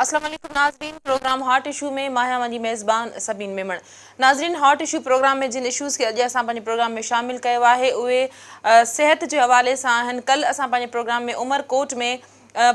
अस्सलाम वालेकुम नाज़रीन, प्रोग्राम हॉट इशू में मां वञी मेज़बान सबीन मेमण। नाज़रीन, हॉट इशू प्रोग्राम में जिन इशूज़ के अॼु असां पंहिंजे प्रोग्राम में शामिल कयो आहे उहे सिहत जे हवाले सां आहिनि। कल्ह असां पंहिंजे प्रोग्राम में उमरकोट में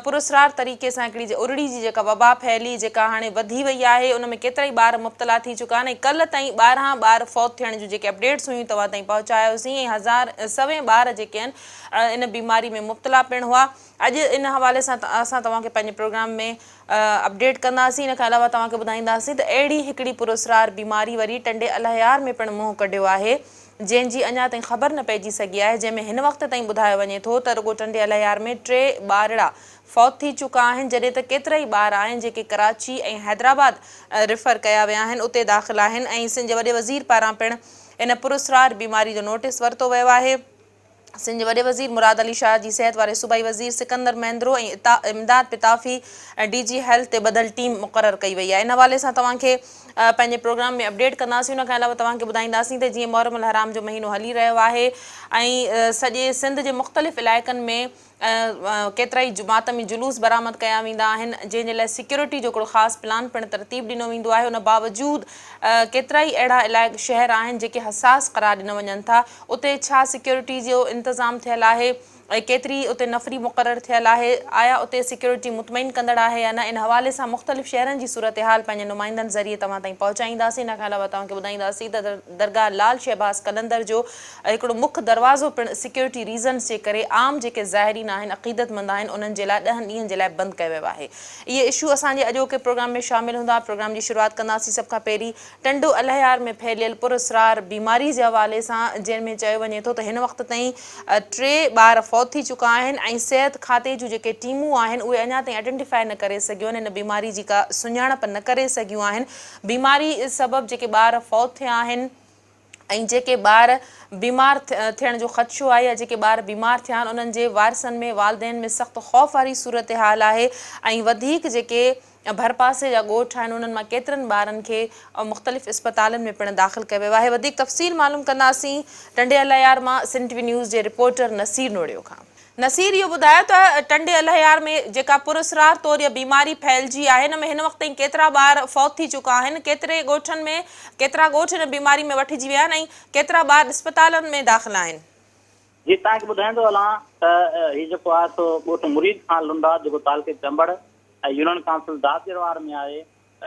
पुरस्रार तरीक़े सां हिकिड़ी उरड़ी जी जेका वबा फैली जेका हाणे वधी वई आहे, उन में केतिरा ई ॿार मुब्तला थी चुका आहिनि। कल्ह ताईं 12 ॿार फौत थियण जूं जेके अपडेट्स हुयूं तव्हां ताईं पहुचायोसीं ऐं सवें ॿार जेके आहिनि इन बीमारी में मुब्तला पिणु हुआ। अॼु इन हवाले सां असां तव्हांखे पंहिंजे प्रोग्राम में अपडेट कंदासीं। इन खां अलावा तव्हांखे ॿुधाईंदासीं त अहिड़ी हिकिड़ी पुरस्रार बीमारी वरी टंडे अलायार में पिणु मुंहुं कढियो आहे जंहिंजी अञा ताईं ख़बर न पइजी सघी आहे, जंहिंमें हिन वक़्त ताईं ॿुधायो वञे थो त रुॻो टंडे अलायार में 3 ॿारड़ा फौत थी चुका आहिनि, जॾहिं त केतिरा ई ॿार आहिनि जेके कराची ऐं हैदराबाद रिफर कया विया आहिनि, उते दाख़िल आहिनि। ऐं सिंध जे वॾे वज़ीर पारां पिणु इन पुरस्रार बीमारी जो नोटिस वरितो वियो आहे। सिंध जे वॾे वज़ीर मुराद अली शाह जी सिहत वारे सूबाई वज़ीर सिकंदर महेंद्रो ऐं इमदाद पिताफ़ी DG हेल्थ ते ॿधल टीम मुक़ररु कई वई आहे। इन हवाले सां तव्हांखे पंहिंजे प्रोग्राम में अपडेट कंदासीं। उन खां अलावा तव्हांखे ॿुधाईंदासीं त जीअं मुहर्रम हराम जो महीनो हली रहियो आहे ऐं सॼे सिंध जे मुख़्तलिफ़ इलाइक़नि में केतिरा ई मातमी जुलूस बरामद कया वेंदा आहिनि, जंहिंजे लाइ सिक्योरिटी जो हिकिड़ो ख़ासि प्लान पिणु तरतीब ॾिनो वेंदो आहे। उन बावजूदि केतिरा ई अहिड़ा शहर आहिनि जेके हसास क़रार ॾिनो वञनि था। उते छा सिक्योरिटी जो इंतज़ाम थियल आहे ऐं केतिरी उते नफ़री मुक़ररु थियल आहे, आया उते सिक्योरिटी मुतमइन कंदड़ आहे या न, इन हवाले सां मुख़्तलिफ़ शहरनि जी सूरत हाल पंहिंजे नुमाइंदनि ज़रिए तव्हां ताईं पहुचाईंदासीं। इन खां अलावा तव्हांखे ॿुधाईंदासीं त दरगाह लाल शहबाज़ कलंदर जो हिकिड़ो मुख्य दरवाज़ो पिणु सिक्योरिटी रीज़न्स जे करे आम जेके ज़ाहिरीन आहिनि, अक़ीदतमंद आहिनि, उन्हनि जे लाइ 10 ॾींहंनि जे लाइ बंदि कयो वियो आहे। इहे इशू असांजे अॼोके प्रोग्राम में शामिल हूंदा। प्रोग्राम जी शुरूआति कंदासीं सभ खां पहिरीं टंडो अलायार में फैलियल पुरस्रार बीमारी जे हवाले सां, जंहिंमें चयो वञे थो त हिन वक़्त ताईं 3 ॿार फौत थी चुका आहिनि ऐं सिहत खाते जूं जेके टीमूं आहिनि उहे अञा ताईं आइडेंटिफाई न करे सघियूं आहिनि, इन बीमारी जी का सुञाणप न करे सघियूं आहिनि। बीमारी सबबि जेके ॿार फौत थिया आहिनि ऐं जेके ॿार बीमार थियण जो ख़दशो आहे या जेके ॿार बीमार थिया आहिनि उन्हनि जे वारिसनि में वालदेन में सख़्तु ख़ौफ़ वारी सूरत हाल आहे ऐं वधीक जेके भरपासे जा ॻोठ आहिनि उन्हनि मां केतिरनि ॿारनि खे मुख़्तलिफ़ इस्पतालनि में पिणु दाख़िल कयो वियो आहे। वधीक तफ़सील मालूम कंदासीं टंडे अलायार मां सिंध टीवी न्यूज़ जे रिपोर्टर नसीर नोड़ियो खां। नसीर, इहो ॿुधायो त टंडे अलायार में जेका पुरस्रार तौरु इहा बीमारी फैलिजी आहे, हिन में हिन वक़्त ताईं केतिरा ॿार फौत थी चुका आहिनि, केतिरे ॻोठनि में केतिरा ॻोठ हिन बीमारी में वठिजी विया आहिनि ऐं केतिरा ॿार इस्पतालनि में दाख़िल आहिनि? जी, तव्हांखे ॿुधाईंदो हलां त हीउ जेको आहे सो ॻोठ मुरीद खान लुंडा जेको तालुके चंबड़ ऐं यूनियन काउंसिल दादरवार में आहे,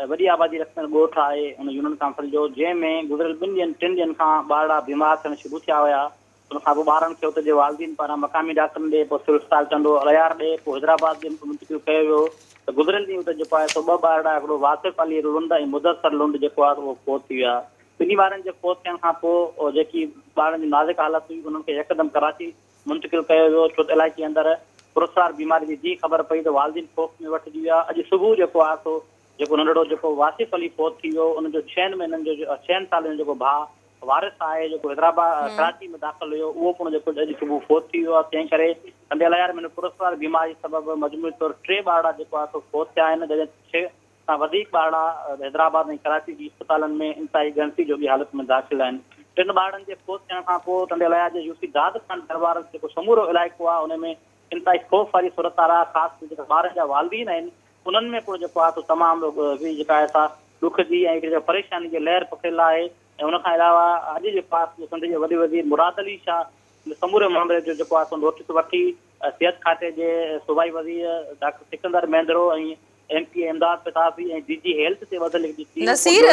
वॾी आबादी रखंदड़ ॻोठ आहे उन यूनियन काउंसिल जो, जंहिंमें गुज़िरियल 2 ॾींहंनि 3 ॾींहंनि खां ॿारड़ा बीमार थियणु शुरू थिया हुया। उनखां पोइ ॿारनि खे उते जे वालदीन पारां मक़ामी डॉक्टरनि ॾे, पोइ सिविल अस्पताल टंडो अलायार ॾे, पोइ हैदराबाद ॾे मुंतक़िल कयो वियो। त गुज़िरियल ॾींहुं उते जेको आहे सो 2 ॿारड़ा, हिकिड़ो वासिफ़ अली लुंड ऐं मुदस्सर लुंड जेको आहे उहो फौत थी विया। 2 ॿारनि जे फौत थियण खां पोइ जेकी ॿारनि जी नाज़ुक हालत हुई उन्हनि खे यकदमि कराची मुंतक़िल कयो वियो, छो त इलाइक़े अंदरि पुरस्रार बीमारी जी ख़बर पई त वालदीन ख़ौफ़ में वठिजी विया। अॼु सुबुह जेको आहे सो जेको नंढड़ो जेको वासिफ़ अली फौत थी वियो, उनजो 6 महीननि जो 6 सालनि जो जेको भाउ वारिस आहे जेको हैदराबाद कराची में दाख़िल हुयो, उहो पिणु जेको अॼु सुबुह फौत थी वियो आहे। तंहिं करे टंडे अलायार में पुरस्रार बीमारी सबबि मजमूई तौरु 3 ॿारड़ा जेको आहे सो फौत थिया आहिनि, जॾहिं 6 खां वधीक ॿारड़ा हैदराबाद ऐं कराची जी इस्पतालनि में इंतिहाई गणती जोॻी हालत में दाख़िल आहिनि। 3 ॿारनि जे फौत थियण खां पोइ टंडे अलायार जे यूसी दाद खान दरबार जेको समूरो इलाइक़ो आहे उन में इंतिहाई ख़ौफ़ वारी सूरत आहे। ख़ासि जेका ॿारनि जा वालदीन आहिनि उन्हनि में पिणु जेको आहे सो तमामु जेका आहे सा ॾुख जी ऐं हिकिड़ी परेशानी जी लहर पखियल आहे। ऐं उनखां अलावा अॼु जेको आहे सिंध जे वॾे वज़ीर मुराद अली शाह समूरे मामले जो जेको आहे सो नोटिस वठी सिहत खाते जे सूबाई वज़ीर डॉक्टर सिकंदर महेंद्रो ऐं MP इमदाद पिताफ़ी ऐं DG हेल्थ ते ॿधल हिकिड़ी टीम। नसीर,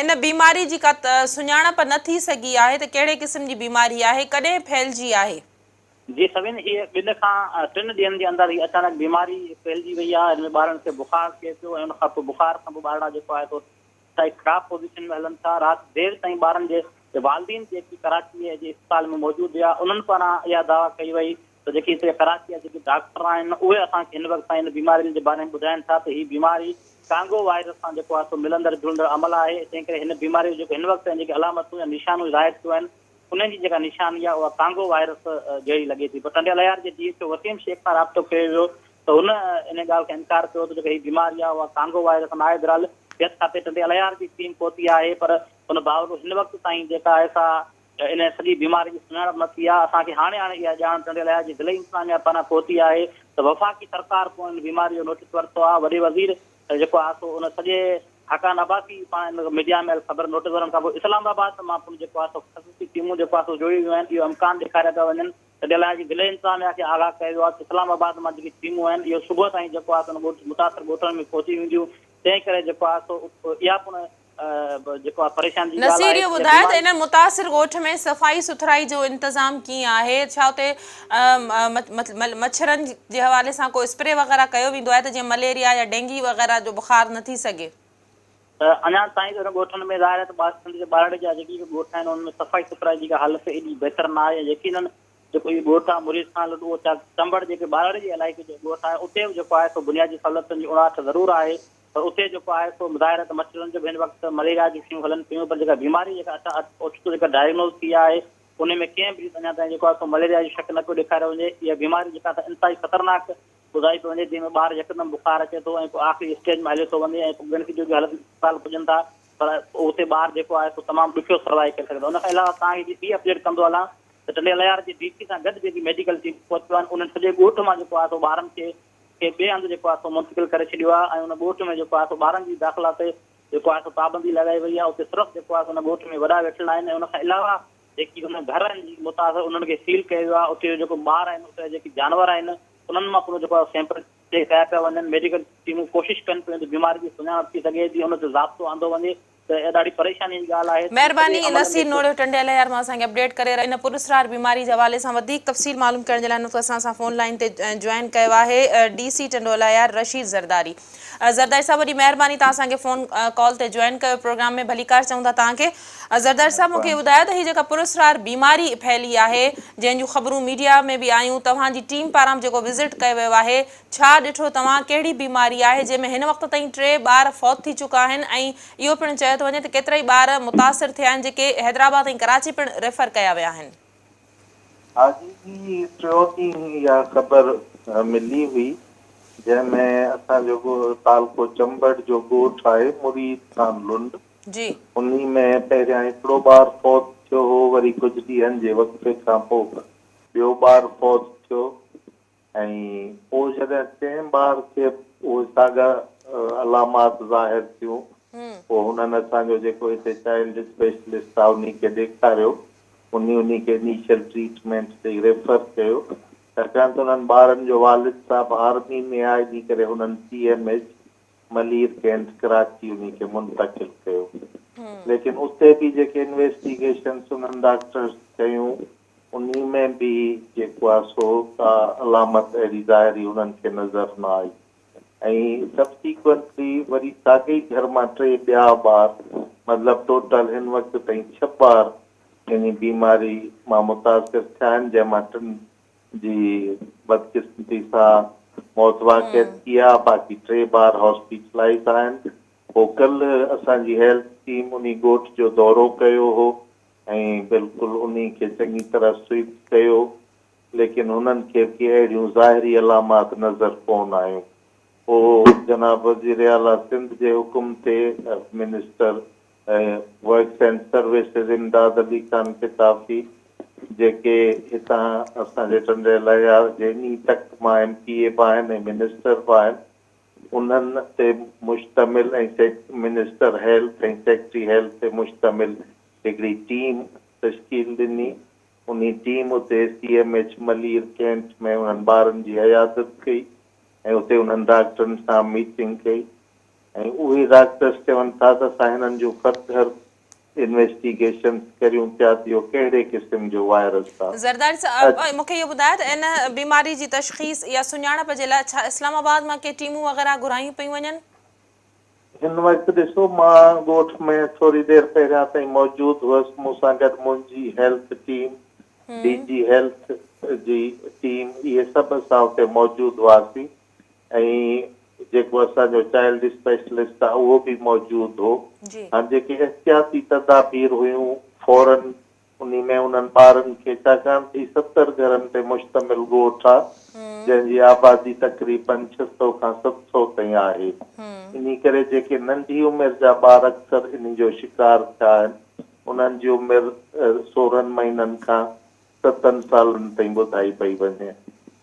इन बीमारी जी का सुञाणप न थी सघी आहे त कहिड़े क़िस्म जी बीमारी आहे, कॾहिं फैलिजी आहे? जी, सभिनि हीअ 2 खां 3 ॾींहंनि जे अंदरि हीअ अचानक बीमारी फैलिजी वई आहे। हिन में ॿारनि खे बुखार थिए पियो ऐं उनखां पोइ बुखार खां पोइ ॿारड़ा जेको आहे ख़राब पोज़ीशन में हलनि था। राति देर ताईं ॿारनि जे वालदीन जेकी कराची जे इस्पताल में मौजूदु हुआ उन्हनि पारां इहा दावा कई वई त जेकी हिते कराची जा जेके डॉक्टर आहिनि उहे असांखे हिन वक़्त ताईं हिन बीमारियुनि जे बारे में ॿुधाइनि था त हीअ बीमारी कांगो वायरस सां जेको आहे सो मिलंदड़ जुलंदड़ अमल आहे। तंहिं करे हिन बीमारी जो जेको हिन वक़्त जेके अलामतूं या निशानूं ज़ाहिर थियूं आहिनि उन्हनि जी जेका निशानी आहे उहा कांगो वायरस जहिड़ी लॻे थी। पर टंडे अलायार जे DSO वसीम शेख सां राब्तो कयो वियो त हुन इन ॻाल्हि खे इनकार कयो त जेका हीअ बीमारी आहे उहा कांगो वायरस न आहे। बहरहाल सिहत खाते टंडे अलायार जी टीम पहुती आहे, पर उन बावजूदि हिन वक़्त ताईं जेका आहे सा इन सॼी बीमारी जी सुञाणप न थी आहे। असांखे हाणे इहा ॼाण टंडे अलायार जी ज़िले इंतिज़ामिया पारां पहुती आहे त वफ़ाक़ी सरकार पोइ हिन बीमारी जो नोटिस वरितो आहे। वॾे वज़ीर जेको आहे सो उन सॼे हकान अबासी पाण मीडिया में ख़बर नोटिस वञण खां पोइ इस्लामाबाद मां जेको आहे सो ख़सूसी टीमूं जेको आहे सो जोड़ी वियूं आहिनि इहो इम्कान ॾेखारिया पिया वञनि तॾहिं लाइ दिल्ली इंतिज़ामिया खे आगाह कयो आहे इस्लामाबाद मां जेकी टीमूं आहिनि इहो सुबुह ताईं जेको आहे मुतासिर ॻोठनि में पहुची वेंदियूं तंहिं करे जेको आहे सो इहा पिणु जेको आहे परेशानी जी ॻाल्हि नसीर आहे इहो ॿुधायो त इन मुतासिर ॻोठ में सफ़ाई सुथराई जो इंतज़ाम कीअं आहे छा उते मच्छरनि जे हवाले सां को स्प्रे वग़ैरह कयो वेंदो आहे त जीअं मलेरिया या डेंगी वग़ैरह जो बुखार न थी सघे अञा ताईं हुन ॻोठनि में ज़ाहिर आहे त ॿारड़े जा जेकी बि ॻोठ आहिनि उनमें सफ़ाई सुथराई जी हालत एॾी बहितर न आहे यकीननि जेको इहो ॻोठ आहे मुरीद खां लॾो चंबड़ जेके ॿारड़े जे इलाइक़े जो ॻोठ आहे उते बि जेको आहे सो बुनियादी सहूलियतुनि जी उणाहठ ज़रूरु आहे पर उते जेको आहे सो ज़ाहिर आहे त मच्छरनि जो बि हिन वक़्तु मलेरिया जी शयूं हलनि पियूं पर जेका बीमारी जेका ओचितो जेका डायग्नोज़ थी आहे उन में कंहिं बि अञा ताईं जेको आहे सो मलेरिया जी शक न पियो ॾेखारियो वञे इहा बीमारी जेका त इंतिहाई ख़तरनाक ॿुधाई थो वञे जंहिंमें ॿार यकदमि बुखार अचे थो ऐं पोइ आख़िरी स्टेज में हले थो वञे ऐं पोइ गिणती जो हालत अस्पताल पुॼनि था पर उते ॿार जेको आहे सो तमामु ॾुखियो सर्वाइव करे सघंदो उन खां अलावा तव्हांखे ॿी अपडेट कंदो हलां त टंडे लयार जी डीसी सां गॾु जेकी मेडिकल टीम पहुचियूं आहिनि उन्हनि सॼे ॻोठ मां जेको आहे सो ॿारनि खे ॿिए हंधि जेको आहे सो मुंतकिल करे छॾियो आहे ऐं उन ॻोठ में जेको आहे सो ॿारनि जी दाख़िला ते जेको आहे सो पाबंदी लॻाई वई आहे उते सिर्फ़ु जेको आहे उन ॻोठ में वॾा वेठल आहिनि ऐं उन खां अलावा जेकी हुन घर आहिनि जी मुतासिर उन्हनि खे सील कयो वियो आहे उते जेको ॿार आहिनि उते जेके जानवर आहिनि उन्हनि मां पूरो जेको आहे सैंपल चेक कया पिया वञनि मेडिकल टीमूं कोशिशि कनि पियूं त बीमारी जी सुञाणप थी सघे थी उन ते ज़ाब्तो आंदो वञे त इहा ॾाढी परेशानी जी ॻाल्हि आहे महिरबानी नसीर नोड़ियो टंडे लयार मां असांखे अपडेट करे इन पुरस्कार बीमारी जे हवाले सां वधीक तफ़सील मालूम करण जे लाइ असां सां फ़ोन लाइन ते जॉइन कयो आहे DC टंडोलायार रशीद ज़रदारी ज़रदारी साहब वॾी महिरबानी तव्हां असांखे फ़ोन कॉल ते जॉइन कयो प्रोग्राम में भलीकार चऊं था तव्हांखे ज़रदारी साहब मूंखे ॿुधायो त हीअ जेका पुरस्कार बीमारी फैली आहे जंहिंजूं ख़बरूं मीडिया में बि आयूं तव्हांजी टीम पारां जेको विज़िट कयो वियो आहे छा ॾिठो तव्हां कहिड़ी बीमारी आहे जंहिंमें हिन वक़्त ताईं 3 ॿार फौत थी चुका आहिनि ऐं इहो पिणु चयो थो वञे त केतिरा ई ॿार मुतासिर थिया आहिनि जेके हैदराबाद ऐं कराची पिणु रेफर कया विया आहिनि जी टियों ॾींहुं इहा ख़बर मिली हुई जंहिंमें असांजो तालको चंबड़ जो ॻोठ आहे मुरीद खान लुंड जी उन में पहिरियां हिकिड़ो ॿार फौत थियो हो वरी कुझु ॾींहंनि जे वक़्त खां पोइ ॿियो ॿार फौत थियो ऐं पोइ जॾहिं 3 ॿार खे उहे साॻा अलामात ज़ाहिर थियूं पोइ हुननि असांजो जेको हिते चाइल्ड स्पेशलिस्ट आहे उन खे ॾेखारियो उन खे इनिशियल ट्रीटमेंट ते रेफर कयो छाकाणि त उन्हनि ॿारनि जो वालिद साहब आर्मी में आहे इन करे हुननि CMH मलीर कैंट कराची उन खे मुंतकिल कयो लेकिन उते बि जेके इन्वेस्टिगेशन्स उन्हनि डॉक्टर्स कयूं उन में बि जेको आहे सो का अलामत अहिड़ी ज़ाहिरी उन्हनि खे नज़र न आई ऐं सबसीक्वेंटली वरी साॻे ई घर मां 3 ॿिया ॿार मतिलबु टोटल हिन वक़्तु ताईं 6 ॿार इन बीमारी मां मुतासिर थिया आहिनि जंहिंमां 3 जी बदकिस्मती सां मौत वाक़िअ थी आहे बाक़ी 3 ॿार हॉस्पिटलाइज़ आहिनि पोइ कल्ह असांजी हेल्थ टीम उन ॻोठ जो दौरो कयो हो ऐं बिल्कुलु उन खे चङी तरह स्वीप कयो लेकिन हुननि खे के अहिड़ियूं ज़ाहिरी अलामात नज़र कोन आयूं पोइ जनाब वज़ीर आला सिंध जे हुकुम ते मिनिस्टर वर्क्स एंड सर्विसिस इमदाद अली ख़ान किताफ़ी जेके हितां असांजे टंडे लयार जे इन तक मां MPA बि आहिनि ऐं मिनिस्टर बि आहिनि उन्हनि ते मुश्तमिल ऐं मिनिस्टर हेल्थ ऐं सेक्रेटरी हेल्थ ते मुश्तमिल हिकिड़ी टीम तश्कील ॾिनी उन टीम उते CMH मलीर कैंट में उन्हनि ॿारनि जी हयादत कई ऐं उते उन्हनि डॉक्टरनि सां मीटिंग कई ऐं उहे डॉक्टर्स चवनि था त असां हिननि जूं फर्दर इन्वेस्टिगेशन करियूं पिया थियो कहिड़े क़िस्म जो वायरस आहे ज़रदारी साहब मूंखे इहो ॿुधायो त इन बीमारी जी तशख़ीस या सुञाणप जे लाइ छा इस्लामाबाद मां के टीमूं वग़ैरह घुरायूं पियूं वञनि हिन वक़्तु ॾिसो मां ॻोठ में थोरी देरि पहिरियां ताईं मौजूदु हुअसि मूंसां गॾु मुंहिंजी हेल्थ टीम DG हेल्थ जी टीम इहे सभु असां हुते मौजूदु हुआसीं ऐं जेको असांजो चाइल्ड स्पेशलिस्ट आहे उहो बि मौजूदु हो हाणे जेके एहतियाती तदाबीर हुयूं फौरन उन में उन्हनि ॿारनि खे छाकाणि त 70 घरनि ते मुश्तमिल ॻोठ आहे जंहिंजी आबादी तक़रीबन 600 खां 700 ताईं आहे इन करे जेके नंढी उमिरि जा ॿार अक्सर इन जो शिकार थिया आहिनि उन्हनि जी उमिरि 16 महीननि खां 7 सालनि ताईं ॿुधाई पई वञे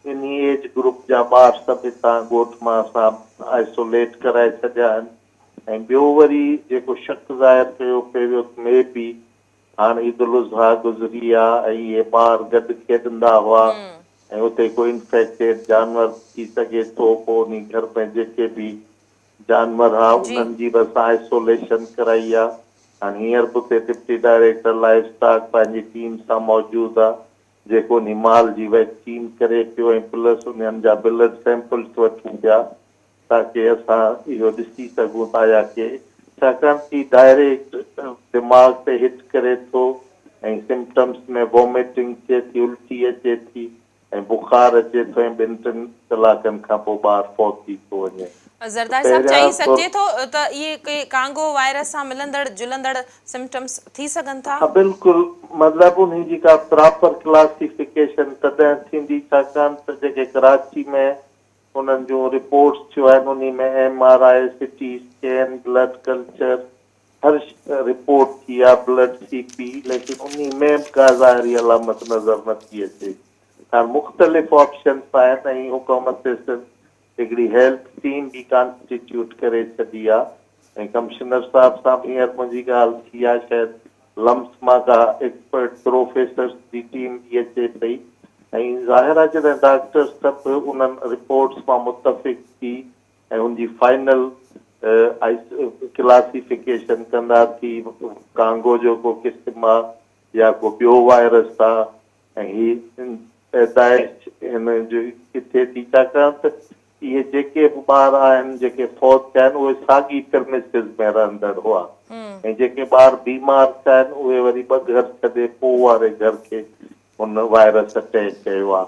इन एज ग्रुप जा ॿार सभु हितां ॻोठ मां असां आइसोलेट कराए छॾिया आहिनि। ऐं ॿियो वरी जेको शक ज़ाहिर कयो पियो में बि हाणे ईद उल अज़हा गुज़री आहे ऐं इहे ॿार गॾु खेॾंदा हुआ ऐं उते को इन्फेक्टेड जानवर थी सघे थो, पोइ उन घर में जेके बि जानवर हा उन्हनि जी बि असां आइसोलेशन कराई आहे। हाणे हींअर बि उते डिप्टी डायरेक्टर लाइफ स्टॉक पंहिंजी टीम सां मौजूदु आहे जेको उन माल जी वैक्सीन करे पियो ऐं प्लस उन्हनि जा ब्लड सैंपल्स वठूं पिया ताकी असां इहो ॾिसी सघूं था या के छाकाणि कि डायरेक्ट दिमाग़ ते हिट करे थो ऐं सिम्पटम्स में वॉमिटिंग थिए थी, उल्टी अचे थी ऐं बुखार अचे थो ऐं 2-3 कलाकनि खां पोइ ॿारु फौत थी थो वञे। ज़रदारी साहब चई सघिजे थो त इहे कांगो वायरस सां मिलंदड़ जुलंदड़ सिम्पटम्स थी सघनि था? हा बिल्कुलु, मतिलबु उन जी का प्रॉपर क्लासिफिकेशन तॾहिं थींदी छाकाणि त जेके कराची में उन्हनि जूं रिपोर्ट्स थियूं आहिनि उन में MRI, CT scan, blood culture हर रिपोर्ट थी आहे, ब्लड CP, लेकिन उन में का ज़ाहिरी अलामत नज़र नथी अचे। हाणे मुख़्तलिफ़ ऑप्शन्स आहिनि ऐं हुकूमत हिकिड़ी हेल्थ टीम बि कॉन्स्टिट्यूट करे छॾी आहे ऐं कमिश्नर साहब सां हींअर मुंहिंजी ॻाल्हि थी आहे, शायदि लम्स मां का एक्सपर्ट प्रोफेसर्स जी टीम बि अचे पई ऐं ज़ाहिर आहे जॾहिं डॉक्टर्स सभु उन्हनि रिपोर्ट्स मां मुतफ़िक़ थी ऐं उनजी फाइनल क्लासिफिकेशन कंदा थी कांगो जो को क़िस्म आहे या को ॿियो वायरस आहे ऐं हीअ पैदाइश हिन जो किथे थी छाकाणि त इहे जेके बि ॿार आहिनि जेके फौत थिया आहिनि उहे साॻी प्रिमिसिस में रहंदड़ हुआ ऐं जेके ॿार बीमार थिया आहिनि उहे वरी 2 घर छॾे पोइ वारे घर खे हुन वायरस अटैक कयो आहे।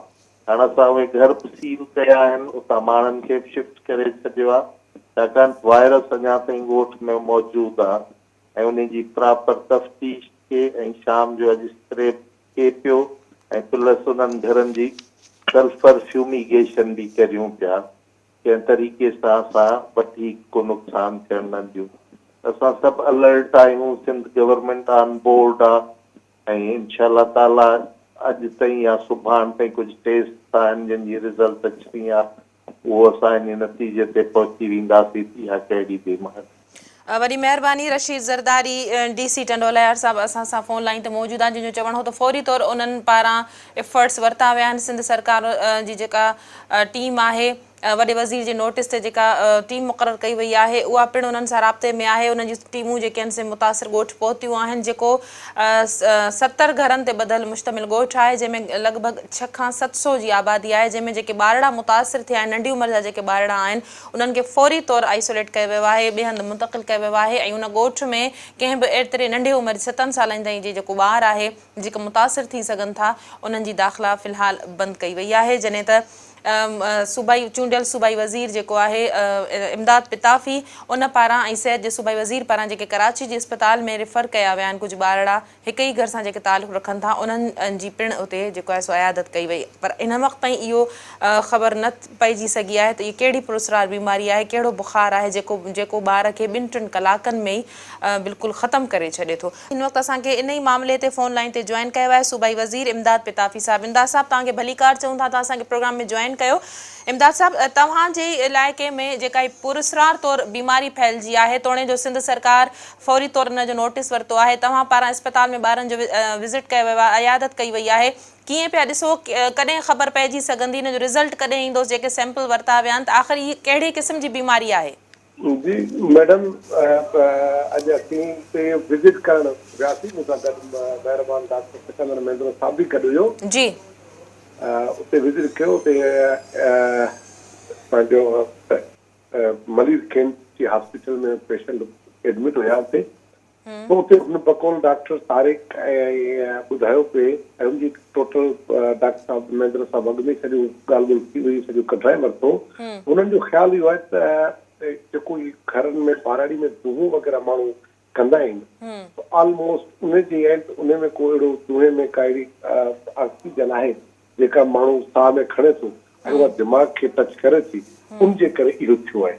हाणे असां उहे घर बि सील कया आहिनि, उतां माण्हुनि खे बि शिफ्ट करे छॾियो आहे छाकाणि वायरस अञा ताईं ॻोठ में मौजूदु आहे ऐं उन जी प्रॉपर तफ़्तीश थिए ऐं शाम जो अॼु स्प्रे थिए पियो ऐं प्लस उन्हनि घरनि जी सल्फर फ्यूमिगेशन बि करियूं पिया कंहिं तरीक़े सां असां वधीक को नुक़सान थियण न ॾियूं। असां सभु अलर्ट आहियूं, सिंध गवर्नमेंट ऑन बोर्ड आहे ऐं इंशाअल्लाह ताला अॼु ताईं या सुभाणे ताईं कुझु टेस्ट आहिनि जिन जी रिज़ल्ट अचणी आहे उहो असां इन नतीजे ते पहुची वेंदासीं थी या कहिड़ी बीमारी। वॾी महिरबानी। रशीद ज़रदारी DC टंडोलायर साहब असां सां फ़ोन लाइन ते मौजूदु आहिनि, जिन जो चवणो त फौरी तौरु उन्हनि पारां एफर्ट्स वरिता विया आहिनि। सिंध सरकार जी जेका टीम आहे वॾे वज़ीर जे नोटिस ते जेका टीम मुक़ररु कई वई आहे उहा पिणु उन्हनि सां राब्ते में आहे। उन्हनि जी टीमूं जेके आहिनि से मुतासिर ॻोठ पहुतियूं आहिनि जेको 70 घरनि ते ॿधल मुश्तमिल ॻोठ आहे जंहिंमें लॻभॻि 600 खां 700 जी आबादी आहे, जंहिंमें जेके ॿारड़ा मुतासिर थिया आहिनि नंढी उमिरि जा जेके ॿारड़ा आहिनि उन्हनि खे फौरी तौरु आइसोलेट कयो वियो आहे, ॿिए हंधि मुंतक़िल कयो वियो आहे ऐं उन ॻोठ में कंहिं बि एतिरे नंढे उमिरि 7 सालनि ताईं जे जेको ॿारु आहे जेके मुतासिर थी सघनि था उन्हनि जी दाख़िला फ़िलहालु बंदि कई वई आहे। जॾहिं त सूबाई चूंडियल सूबाई वज़ीर जेको आहे इमदाद पिताफ़ी उन पारां ऐं सिहत जे सूबाई वज़ीर पारां जेके कराची जे अस्पताल में रिफर कया विया आहिनि कुझु ॿारड़ा हिक ई घर सां जेके तालुक़ रखनि था उन्हनि जी पिणु उते जेको आहे सो अयादत कई वई, पर इन वक़्त ताईं इहो ख़बर न पइजी सघी आहे त इहा कहिड़ी पुरस्रार बीमारी आहे, कहिड़ो बुख़ार आहे जेको ॿार खे 2-3 कलाकनि में ई बिल्कुलु ख़तमु करे छॾे थो। हिन वक़्तु असांखे इन ई मामले ते फ़ोन लाइन ते जॉइन कयो आहे सूबाई वज़ीर इमदाद पिताफ़ी साहब। इमदाद साहब तव्हांखे भलीकार चऊं था, तव्हां असांखे प्रोग्राम में जॉइन कयो। इमदाद साहब तव्हांजे इलाइक़े में जेका पुरस्रार तौरु बीमारी फैलिजी आहे तोड़े जो सिंध सरकार फौरी तौरु हुन जो नोटिस वरितो आहे, तव्हां पारां अस्पताल में ॿारनि जो विज़िट कयो वियो आहे, अयादत कई वई आहे, कीअं पिया ॾिसो कॾहिं ख़बर पइजी सघंदी, हिन जो रिज़ल्ट कॾहिं ईंदो, जेके सैंपल वरिता विया आहिनि त आख़िर हीअ कहिड़े क़िस्म जी बीमारी आहे? जी मैडम, अॼु असीं हिते विज़िट करणु वियासीं, मूंसां गॾु महिरबानी डॉक्टर सिकंदर महेंद्र साहब बि गॾु हुयो। जी उते विज़िट कयो, उते पंहिंजो मरीज़ खेन जी हॉस्पिटल में पेशेंट एडमिट हुया उते, पोइ उते हुन बकौल डॉक्टर तारिक ॿुधायो पिए ऐं हुनजी टोटल डॉक्टर साहब महेंद्र साहब अॻु में सॼो ॻाल्हि ॿोल थी वई, सॼो कढाए वरितो। हुननि जो ख़्यालु इहो आहे त जेको घरनि में ॿारड़ी में दुहूं वग़ैरह माण्हू कंदा आहिनि ऑलमोस्ट उन जे एंड उन में को अहिड़ो दुहे में का अहिड़ी ऑक्सीजन आहे जेका माण्हू साह में खणे थो ऐं उहा दिमाग़ खे टच करे थी, उनजे करे इहो थियो आहे।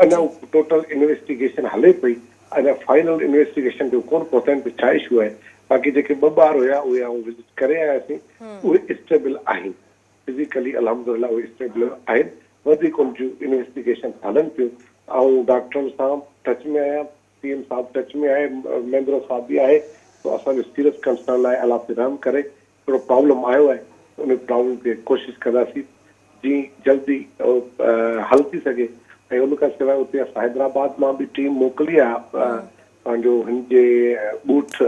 अञा टोटल इन्वेस्टिगेशन हले पई, अञा फाइनल इन्वेस्टिगेशन जो कोन पहुता आहिनि त छा इशू आहे। बाक़ी जेके 2 ॿार हुया उहे विज़िट करे आयासीं, उहे स्टेबल आहिनि फिज़िकली अल्हम्दुलिल्लाह उहे स्टेबल आहिनि, वधीक उन जूं इन्वेस्टिगेशन हलनि पियूं। ऐं डॉक्टरनि सां टच में आहियां, CM साहब टच में आहे, महेंद्र साहब बि आहे। तो असांजो सीरियस कंसर्न आहे, अलाह पे रहम करे थोरो प्रॉब्लम आयो आहे, उन प्रॉब्लम खे कोशिशि कंदासीं जी जल्दी हल थी सघे। ऐं उन खां सवाइ उते असां हैदराबाद मां बि टीम मोकिली आहे, पंहिंजो हिन जे बूथ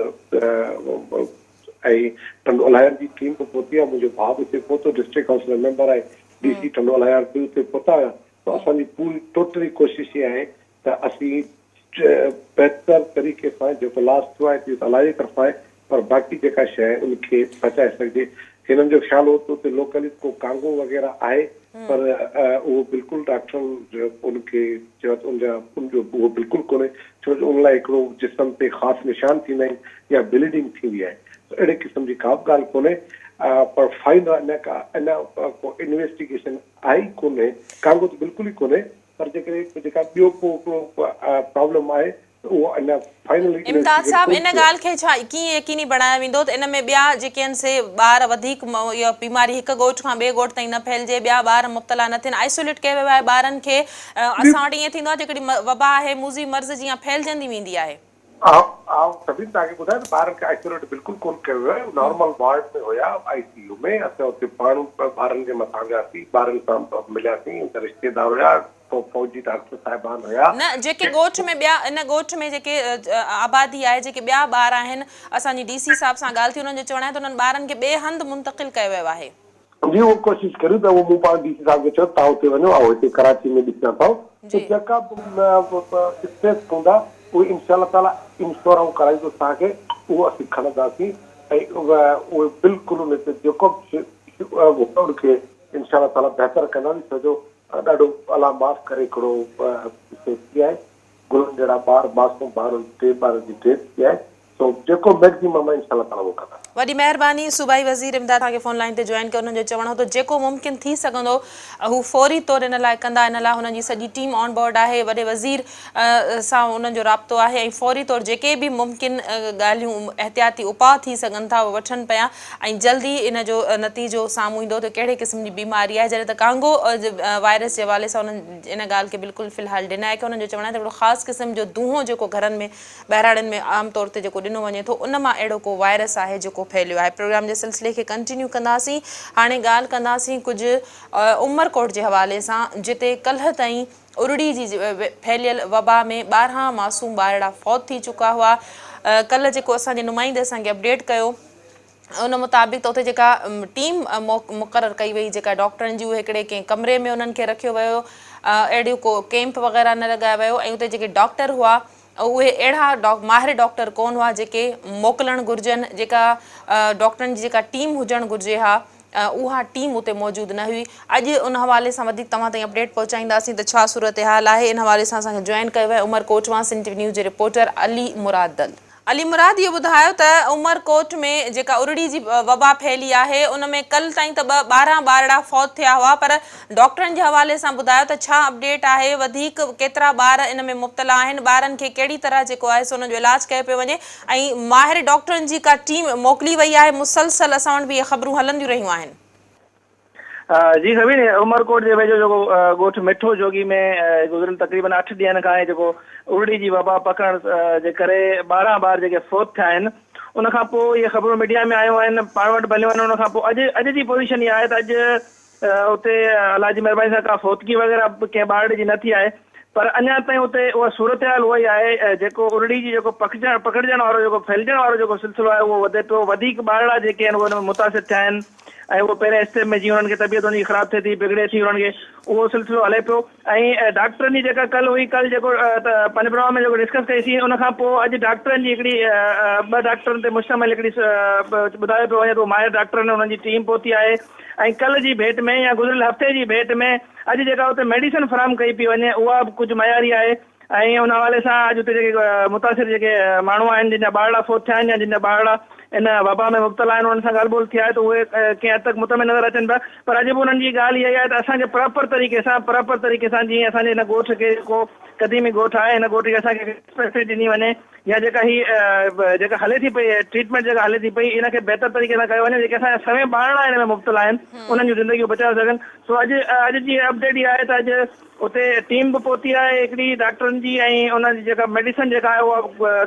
ऐं टंडोलायर जी टीम बि पहुती आहे। मुंहिंजो भाउ बि उते पहुतो, डिस्ट्रिक्ट काउंसिलर मेंबर आहे, DC टंडोलायर बि उते पहुता हुया। तो असांजी पूरी टोटली कोशिशि इहा आहे त असीं बहितर तरीक़े सां जेको लास्ट थियो आहे अलाह जी तरफ़ां आहे, पर बाक़ी जेका शइ आहे उनखे बचाए सघिजे। हिननि जो ख़्यालु हो त उते लोकली को कांगो वग़ैरह आहे, पर उहो बिल्कुलु डॉक्टरनि उनखे चयो त उनजो उहो बिल्कुलु कोन्हे, छो जो उन लाइ हिकिड़ो जिस्म ते ख़ासि निशान थींदा आहिनि या ब्लीडिंग थींदी आहे। अहिड़े क़िस्म जी का बि ॻाल्हि कोन्हे, पर फाइन अञा को इन्वेस्टिगेशन आई कोन्हे, कांगो त बिल्कुलु ई कोन्हे, पर जेका ॿियो को प्रॉब्लम आहे उहो अञा फाइनली। इमदाद साहब, इन ॻाल्हि खे छा कीअं यकीनी बणायो वेंदो त इन में ॿिया जेके आहिनि से ॿार वधीक इहा बीमारी हिकु ॻोठ खां ॿिए ॻोठ ताईं न फैलिजे, ॿिया ॿार मुब्तला न थियनि, आइसोलेट कयो वियो आहे ॿारनि खे? असां वटि ईअं थींदो आहे जेकॾहिं वबा आहे, मूज़ी मर्ज़ जीअं फैलिजंदी वेंदी आहे। सभिनि तव्हांखे ॿुधायो त ॿारनि खे आइसोलेट बिल्कुलु कोन कयो वियो आहे, नॉर्मल वार्ड में हुया, ICU में। असां उते पाण ॿारनि जे मथां वियासीं, ॿारनि सां मिलियासीं, रिश्तेदार हुया, फौजी डॉक्टर साहिबान हुया। न, जेके ॻोठ में ॿिया इन ॻोठ में जेके आबादी आहे, जेके ॿिया ॿार आहिनि, असांजी DC साहब सां ॻाल्हि थी, उन्हनि जो चवणु आहे त उन्हनि ॿारनि खे ॿिए हंधि मुंतक़िल कयो वियो आहे। जी, उहो कोशिशि करियूं त उहो मूं पाण DC साहब खे चयो तव्हां हुते वञो ऐं हिते कराची में ॾिसंदा अथव जेका स्ट्रेस हूंदा उहे इंशाअल्लाह ताला इंश्योर कराईंदो तव्हांखे, उहो असीं खणंदासीं ऐं उहे बिल्कुलु उन ते जेको उनखे इंशाअल्लाह ताला बहितर कंदासीं। छो जो ॾाढो अलाह माफ़ करे हिकिड़ो थी आहे, गुलनि जहिड़ा ॿार, मासूम ॿार, 3 ॿारनि जी डेथ थी आहे। तो जेको मैक्सिमम आहे इंशाअल्लाह ताला उहो कंदासीं। वॾी महिरबानी। सूबाई वज़ीर इमदाद तव्हांखे फ़ोन लाइन ते जॉइन कयो। उन्हनि जो चवणो हो त जेको मुमकिन थी सघंदो हू फौरी तौर इन लाइ कंदा, इन लाइ हुननि जी सॼी टीम ऑन बोर्ड आहे, वॾे वज़ीर सां उन्हनि जो राब्तो आहे ऐं फौरी तौर जेके बि मुमकिन ॻाल्हियूं एहतियाती उपाउ थी सघनि था उहे वठनि पिया ऐं जल्दी इन जो नतीजो साम्हूं ईंदो त कहिड़े क़िस्म जी बीमारी आहे। जॾहिं त कांगो वायरस जे हवाले सां उन्हनि इन ॻाल्हि खे बिल्कुलु फ़िलहालु डिनाए कयो। उन्हनि जो चवणु आहे त हिकिड़ो ख़ासि क़िस्म जो दूंहों जेको घरनि में बहिराड़नि में आम तौर ते जेको ॾिनो वञे थो, उन मां अहिड़ो को वायरस आहे जेको फैलियो आहे। प्रोग्राम जे सिलसिले खे कंटिन्यू कंदासीं। हाणे ॻाल्हि कंदासीं कुझु उमरकोट जे हवाले सां, जिते कल्ह ताईं उरड़ी जी फैलियल वबा में 12 मासूम ॿारड़ा फौत थी चुका हुआ। कल्ह जेको असांजे नुमाइंदे असांखे अपडेट कयो उन मुताबिक़ त उते जेका टीम मुक़ररु कई वई जेका डॉक्टरनि जी, उहे हिकिड़े कंहिं कमरे में उन्हनि खे रखियो वियो, अहिड़ियूं को कैंप वग़ैरह न लॻायो वियो ऐं उते जेके डॉक्टर हुआ उहे अहिड़ा माहिर डॉक्टर कोन हुआ जेके मोकिलणु घुरिजनि, जेका डॉक्टरनि जी जेका टीम हुजणु घुरिजे हा उहा टीम उते मौजूदु न हुई। अॼु उन हवाले सां वधीक तव्हां ताईं अपडेट पहुचाईंदासीं त छा सूरत हाल आहे। इन हवाले सां असांखे जॉइन कयो आहे उमरकोट मां सिंध न्यूज़ जे रिपोर्टर अली मुराद। अली मुराद, इहो ॿुधायो त उमरकोट में जेका उरड़ी जी वबा फैली आहे उन में कल्ह ताईं त 12 ॿारड़ा फौत थिया हुआ, पर डॉक्टरनि जे हवाले सां ॿुधायो त छा अपडेट आहे, वधीक केतिरा ॿार इन में मुब्तला आहिनि, ॿारनि खे कहिड़ी तरह जेको आहे सो उन्हनि जो इलाजु कयो पियो वञे ऐं माहिर डॉक्टरनि जी का टीम मोकिली वई आहे? मुसलसल असां वटि बि इहे ख़बरूं हलंदियूं रहियूं आहिनि। जी सभिनी, उमरकोट जे वेझो जेको ॻोठ मिठो जोगी में गुज़िरियल तक़रीबन 8 ॾींहंनि खां जेको उरड़ी जी वबा पकड़ण जे करे 12 ॿार जेके फौत थिया आहिनि, उन खां पोइ इहे ख़बरूं मीडिया में आयूं आहिनि, पाण वटि भलियूं आहिनि। उन खां पोइ अॼु जी पोज़ीशन इहा आहे त अॼु उते अलाह जी महिरबानी सां का फौतगी वग़ैरह कंहिं ॿार जी न थी आहे, पर अञा ताईं उते उहा सूरत हाल उहा ई आहे। जेको उरड़ी जी जेको पकड़जण वारो जेको फैलिजण वारो जेको सिलसिलो आहे उहो वधे पियो, वधीक ॿारड़ा जेके आहिनि उहे मुतासिर थिया आहिनि ऐं उहो पहिरें स्टेप में जीअं हुननि खे तबियत उनजी ख़राबु थिए थी, बिगड़े थी, उन्हनि खे उहो सिलसिलो हले पियो। ऐं डॉक्टरनि जी जेका कल्ह हुई, कल्ह जेको पंजप्रमा में जेको डिस्कस कईसीं, उन खां पोइ अॼु डॉक्टरनि जी हिकिड़ी 2 डॉक्टरनि ते मुश्तमिल हिकिड़ी ॿुधायो पियो वञे त माहिर डॉक्टरनि उन्हनि जी टीम पहुती आहे ऐं कल्ह जी भेट में या गुज़िरियल हफ़्ते जी भेट में अॼु जेका उते मेडिसिन फराहम कई पई वञे उहा बि कुझु मयारी आहे। ऐं उन हवाले सां अॼु उते जेके मुतासिर जेके माण्हू आहिनि जिन जा ॿारड़ा फौत थिया आहिनि या जिन जा ॿारड़ा इन वबा में मुब्तला आहिनि उन्हनि सां ॻाल्हि ॿोल थी आहे त उहे कंहिं हद तक मुतमिन नज़र अचनि पिया। पर अॼु बि उन्हनि जी ॻाल्हि इहा आहे त असांखे प्रॉपर तरीक़े सां जीअं असांजे हिन ॻोठ खे जेको क़दीमी ॻोठ आहे हिन ॻोठ खे असांखे फैसिलिटी ॾिनी वञे या जेका जेका हले थी पई ट्रीटमेंट जेका हले थी पई इनखे बहितर तरीक़े सां कयो वञे। जेके असांजा समय ॿारड़ा हिन में मुब्तला आहिनि उन्हनि जूं ज़िंदगियूं बचाए सघनि। सो अॼु जी अपडेट इहा आहे त अॼु उते टीम बि पहुती आहे हिकिड़ी डॉक्टरनि जी ऐं उन्हनि जी जेका मेडिसिन जेका आहे उहा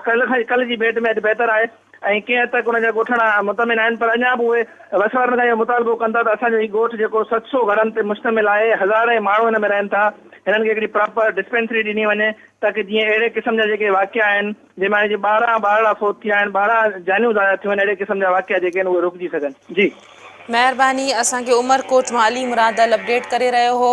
कल्ह जी भेट में अॼु बहितर आहे ऐं कंहिं हद तक उनजा ॻोठणा मुतमिन आहिनि। पर अञा बि उहे वसवारनि खां इहो मुतालबो कंदा त असांजो हीउ ॻोठ जेको 700 घरनि ते मुश्तमिल आहे, हज़ारे माण्हू हिन में रहनि था, हिननि खे हिकिड़ी प्रॉपर डिस्पेंसरी ॾिनी वञे ताकी जीअं अहिड़े क़िस्म जा जेके वाक़िया आहिनि जंहिंमें जी 12 फौत थिया आहिनि, 12 जानियूं ज़ाया थियूं आहिनि, अहिड़े क़िस्म जा वाक़िया जेके आहिनि उहे रुकिजी सघनि। जी महिरबानी। असांखे उमरकोट मां अली मुरादल अपडेट करे रहियो हो।